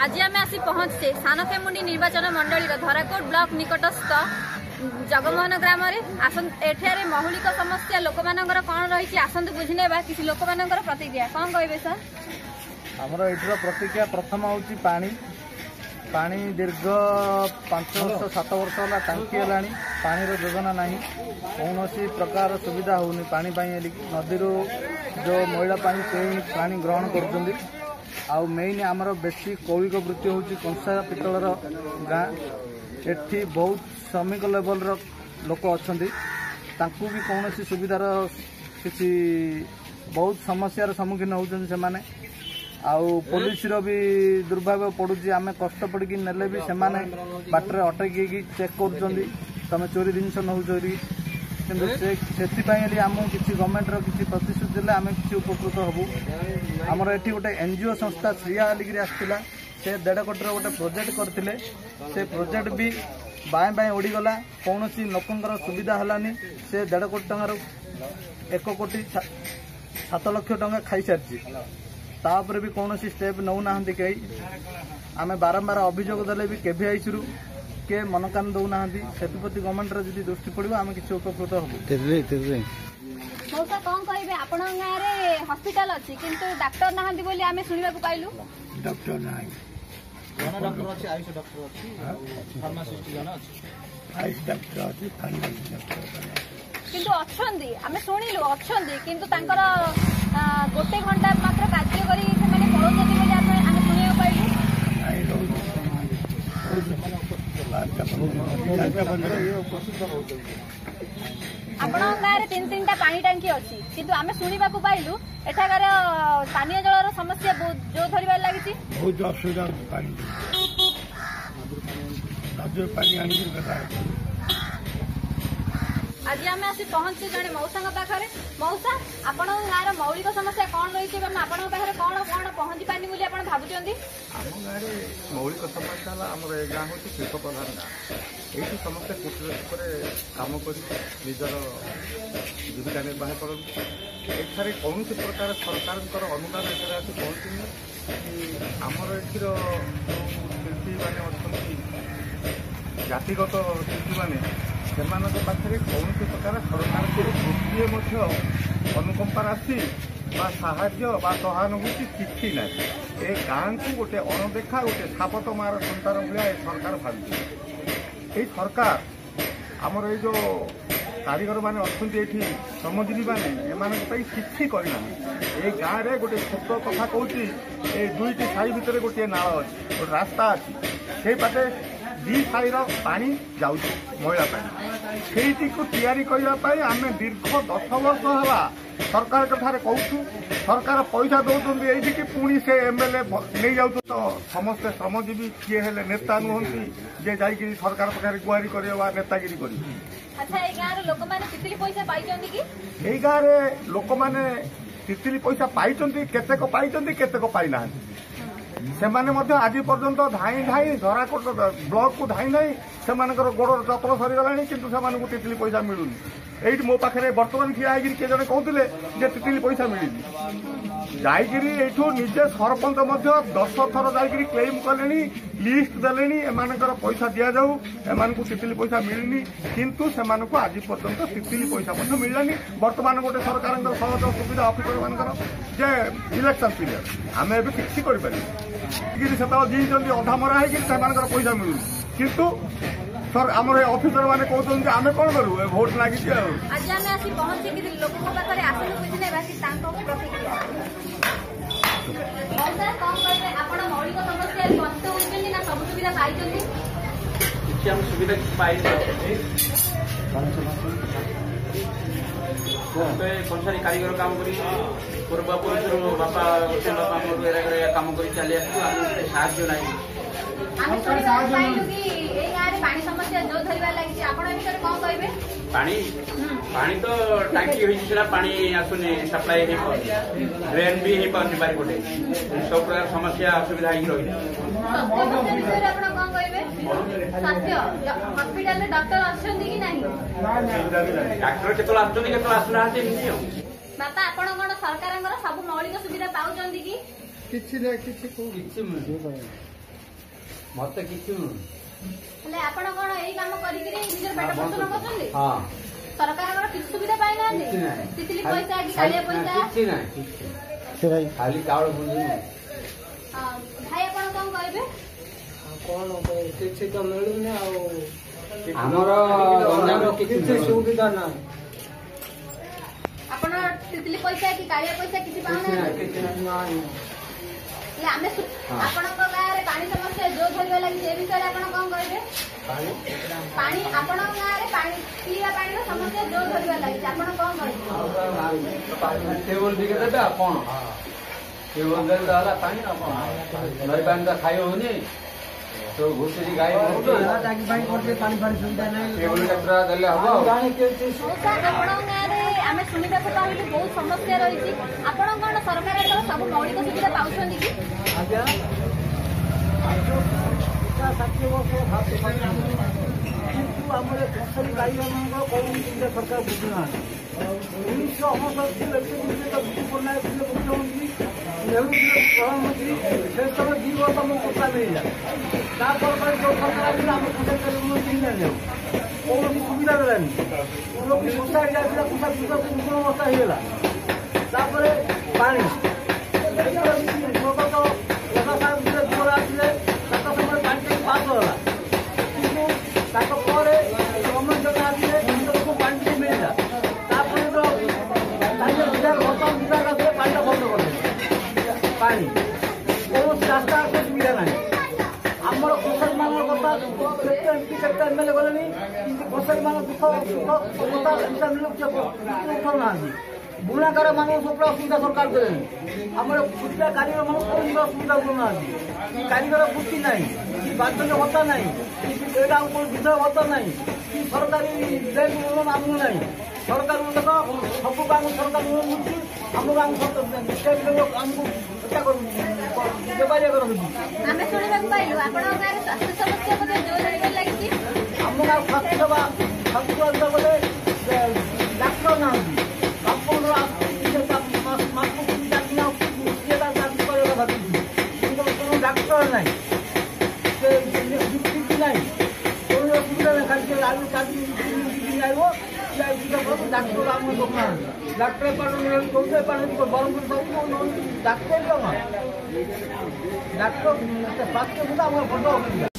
आज आम आसी पहुंचे सानखेमुंडी निर्वाचन मंडल धराकोट ब्लॉक निकटस्थ जगमोहन ग्राम एठारे मौलिक समस्या लोक मानकर कौन रही आसतु बुझी ना किसी लोक मानकर प्रतिक्रिया कौन कहे सर? आमर एठर प्रतिक्रिया प्रथम हूँ पानी पानी दीर्घ 5 वर्ष 7 वर्ष है टांकी है पानी योजना ना कौन प्रकार सुविधा होनी पानी नदी जो मैला पानी पानी ग्रहण कर आउ मेन आमर बेसी कौलिक वृत्ति हूँ कंसा पितलर गाँ एठी बहुत श्रमिक लेवल लोक अच्छा भी कौन सुविधार किसी बहुत समस्यार सम्मुखीन होती से आउ पुलिस भी दुर्भाग्य पड़ुची आम कष्ट पड़ी नेले भी से बाटर अटकी चेक कर तुम चोरी जिनस नौ चोरी कि आम किसी गवर्नमेंट किसी प्रतिश्रुति देते आम किसी उपकृत हबू आमर एटी गोटे एनजीओ संस्था श्रिया लिखिरी आसला से 1.5 कोटी गोटे प्रोजेक्ट करते से प्रोजेक्ट भी बाएं बाएं उड़ीगला कौन लोकंर सुविधा हलानी से 1.5 कोटी टंकार 1 कोटी 7 लाख टंका खाई सारी तापर भी कौन स्टेप नौना कहीं आम बारंबार अभियोग देले भी केवीआईसी रु के मन कान दौना से गवर्नमेंट जब दृष्टि पड़ो आम किसी उपकृत हबू। मौसा कौन कहे आपण गाँव हस्पिटाल अच्छी किंतु डॉक्टर ना बोली आम शुणा पाइलु डॉक्टर ना डॉक्टर अच्छी आयुष डॉक्टर अच्छी फार्मासिस्ट जन अच्छी आयुष डॉक्टर अच्छी फार्मासिस्ट डॉक्टर किंतु अच्छी आम शुणिलु अच्छी किंतु तांकर गोटे घंटा मात्र कार्य करी से पड़ोसी बोली आम शुणा पाइलु आपण गाँव 3-3टा पानी टांकी अच्छी किंतु आम शुणा पाइलु एठाकार पानीय जलर समस्या जो धरबार लगी बहुत असुविधा आज आम आसी पहुंचे जड़े मौसा पाखे मौसा आपण गाँव मौलिक समस्या कौन रही आपण पाखे कौन कौन पहुंची पानी बोली आप भावुं आम गाँव मौलिक समस्या आम गाँ हूँ शिल्प प्रधान गाँ ये समस्ते कुटीर कम कर निजर जीविका निर्वाह कर कौन प्रकार सरकार अनुदान एठार आसी पहुँचनी कि आमर एठिर शिल्पी मैंने अच्छा जातिगत शिल्पी मैंने से पाखे कौन प्रकार सरकार गोटे अनुकंपा राशि साहाय्य सहानुभूति किसी ना ए गाँ को गोटे अणदेखा गोटे सापत मार संतान भाया सरकार भावी ये सरकार आमर ये जो कारीगर मैंने अच्छा श्रमजीवी मैंने किसी करना ये गाँव में गोटे छोट कथा कौच ये 2टी साई भितर गोटे नाल अच्छी गोटे रास्ता अच्छी से पाटे 2 साईर पानी जाऊँ मैला पानी से तैयारी करने आम दीर्घ 10 वर्ष है सरकार ठारे कहूँ सरकार पैसा दौरान ये कि पुणी से एमएलए नहीं जाऊ तो समस्ते श्रमजीवी किए हेले नेता नुहति जे जा सरकार पाखे गुहारी कर नेतागिरी कर गाँव में लोक मैंने तितली पैसा पाई केतेक पाई केतेक पाई से आज पर्यंत धाई धाई धराकोट ब्लॉक को धाई धाई से गोड़ चतर सरीगला कि तितली पैसा मिलूनी ये मो पाखे बर्तमान ठिया किए जड़े कहते तितली पैसा मिलनी जाकरी निजे सरपंच 10 थर जा क्लेम कले लिस्ट देले एमानकर पैसा दि जाऊ एम तितली पैसा मिलनी किंतु से आज पर्यंत तितली पैसा मिललानी बर्तमान गोटे सरकार सहज सुविधा अफिसर मानकर जे इलेक्शन पीरियड आम ए किसी कर जीवन अधा मरा है पैसा मिलूनी किंतु सर आम अफिसर मैंने कहते आम कौन करूँ भोट लगी आज आम आसी पहुंचे कि लोकों पाखे आसन बुझी ना प्रतिक्रिया मौलिक समस्या बंचित होती ना सब सुविधा पाई सुविधा पाई कंसारी कारीगर काम कर पूर्वपुरुष बापा काम कर चली साहय पानी समस्या जो धरबार लगी कौन कहे पानी तो टांकी हो पानी आसुनी सप्लाई ड्रेन भी हो पारे बारिपटे सब प्रकार समस्या असुविधा रही हॉस्पिटल डॉक्टर अच्छा कि डाक्टर केत आसुना बापा आप सरकार सब मौलिक सुविधा पाँच कि ମତେ କିଛି ନୁହଁ। ହେଲେ ଆପଣ କଣ ଏଇ କାମ କରିକିରି ନିଜର ପେଟ ପୋଷଣ କରୁଛନ୍ତି? ହଁ ସରକାରଙ୍କର କିଛି ସୁବିଧା ପାଇନାହାନ୍ତି? କିଛି ନାହିଁ। ତିତିଲି ପଇସା କି କାଳିଆ ପଇସା? କିଛି ନାହିଁ କିଛି ଖାଲି ଚାଉଳ ବୁଝି ନାହିଁ। ଭାଇ ଆପଣ କଣ କହିବେ? କଣ କିଛି ତ ମିଳୁନି ଆଉ ଆମର ଗଞ୍ଜାମର କିଛି ସୁବିଧା ନାହିଁ। ଆପଣ ତିତିଲି ପଇସା କି କାଳିଆ ପଇସା କିଛି ପାଉନାହାନ୍ତି? କିଛି ନାହିଁ। ହେଲେ ଆମେ ଆପଣଙ୍କ ଗାଁରେ ପାଣି ସମସ୍ୟା ଯୋଉ ଧରିବା ଲାଗି ସେ ବିଷୟରେ ଆପଣ କଣ କହିବେ? ପାଣି ଆପଣଙ୍କ ଗାଁରେ ପାଣି ପିଇବା ପାଣିର ସମସ୍ୟା ଯୋଉ ଧରିବା ଲାଗିଛି ଆପଣ କଣ କହିବେ? ଟେବୁଲ ଟିକେ ଦେବେ ଆଉ କଣ ଟେବୁଲ ଦେଲେ ହେଲା ପାଣି ଆଉ କଣ ନଈ ପାଣି ତ ଖାଇ ହଉନି ସବୁ ଘୁଷୁରି ଗାଈ ଟେବୁଲ କେତେଟା ଦେଲେ ହବ। ଆପଣଙ୍କ ଗାଁରେ ଆମେ ଶୁଣିବାକୁ ପାଇଲୁ ବହୁତ ସମସ୍ୟା ରହିଛି। ଆପଣ କଣ ସରକାରଙ୍କର ସବୁ ମୌଳିକ ସୁବିଧା ପାଉଛନ୍ତି କି? ଆଜ୍ଞା 60 ବର୍ଷ କିନ୍ତୁ ଆମର ଘୋଷାରୀ ଗାଈମାନଙ୍କ କୌଣସି ସୁବିଧା ସରକାର ବୁଝୁନାହାନ୍ତି। 1969 ବିଜୁ ପଟ୍ଟନାୟକ ଥିଲେ ମୁଖ୍ୟମନ୍ତ୍ରୀ, ନେହେରୁ ଥିଲେ ପ୍ରଧାନମନ୍ତ୍ରୀ, ସେ ସମୟ 2 ବର୍ଷ ଆମକୁ କଥା ମିଳିଲା। ତାପରେ ଯୋଉ ସରକାର ଆସିଲା ଆମେ ଘୋଷାରୀ ନେଉ କୌଣସି ସୁବିଧା ଦେଲାନି। ସୋସାଇଟି ଆସିଲା ଅବସ୍ଥା ହେଇଗଲା। ତାପରେ ପାଣି ଆସିଲେ ତାଙ୍କ ସମୟରେ ପାଣି ପାସ୍ ହେଲା କିନ୍ତୁ ତାଙ୍କ ପରେ ଗଭର୍ଣ୍ଣମେଣ୍ଟ ଆସିଲେ ଲୋକଙ୍କୁ ପାଣି ଟିକେ ମିଳିଲା। ତାପରେ ବର୍ତ୍ତମାନ ବିଭାଗ ଆସିଲେ ପାଣିଟା ବନ୍ଦ କରିଦେଲେ। ପାଣି କୌଣସି ରାସ୍ତା ସୁବିଧା ନାହିଁ। ଆମର ଘୋଷାରୀମାନଙ୍କ କଥା କେତେ ଏମପି କେତେ ଏମଏଲଏ ଗଲେଣି କିନ୍ତୁ ଘୋଷାରୀମାନଙ୍କ ଦୁଃଖ ଅବସ୍ଥା ଉଠାଉନାହାନ୍ତି। ବୁଣାକାର ମାନଙ୍କୁ ସବୁ ଅସୁବିଧା ସରକାର ଦେଲେଣି। ଆମର ଛୋଟିଆ କାରିଗର ମାନଙ୍କୁ କୌଣସି ଅସୁବିଧା କରୁନାହାନ୍ତି। କି କାରିଗର ବୃତ୍ତି ନାହିଁ, କି ବାର୍ଦ୍ଧକ୍ୟ ଭତ୍ତା ନାହିଁ, କି ଏଇଟା ବୃଦ୍ଧ ଭତ୍ତା ନାହିଁ, କି ସରକାରୀ ବ୍ୟାଙ୍କ ଋଣ ଆମକୁ ନାହିଁ। ସରକାର ଦେଖ ସବୁ ଗାଁକୁ ସରକାର ଋଣ ମିଳୁଛି, ଆମ ଗାଁକୁ ଆମକୁ ବେପାରିଆ କରନ୍ତି। ଆମେ ଶୁଣିବାକୁ ପାଇଲୁ ଆପଣଙ୍କ ଗାଁରେ ସ୍ୱାସ୍ଥ୍ୟ ସମସ୍ୟା ବୋଧେ ଜୋର ଧରିବାରେ ଲାଗିଛି। ଆମ ଗାଁ ସ୍ୱାସ୍ଥ୍ୟ ସେବା ବୋଲେ ଡାକ୍ତର ନାହାନ୍ତି। ଡାକ୍ତର ନାହିଁ, ନାହିଁ କୌଣସି ଅସୁବିଧା ନାହିଁ। ଖାଲି ଆଇବ ଡାକ୍ତର ଆମ କରୁନାହାନ୍ତି। ଡାକ୍ତର କହୁছে ବ୍ରହ୍ମପୁର ଡାକ୍ତର କଣ ଡାକ୍ତର ସ୍ୱାସ୍ଥ୍ୟ ସୁବିଧା ଆମର ବଡ଼ ଅସୁବିଧା।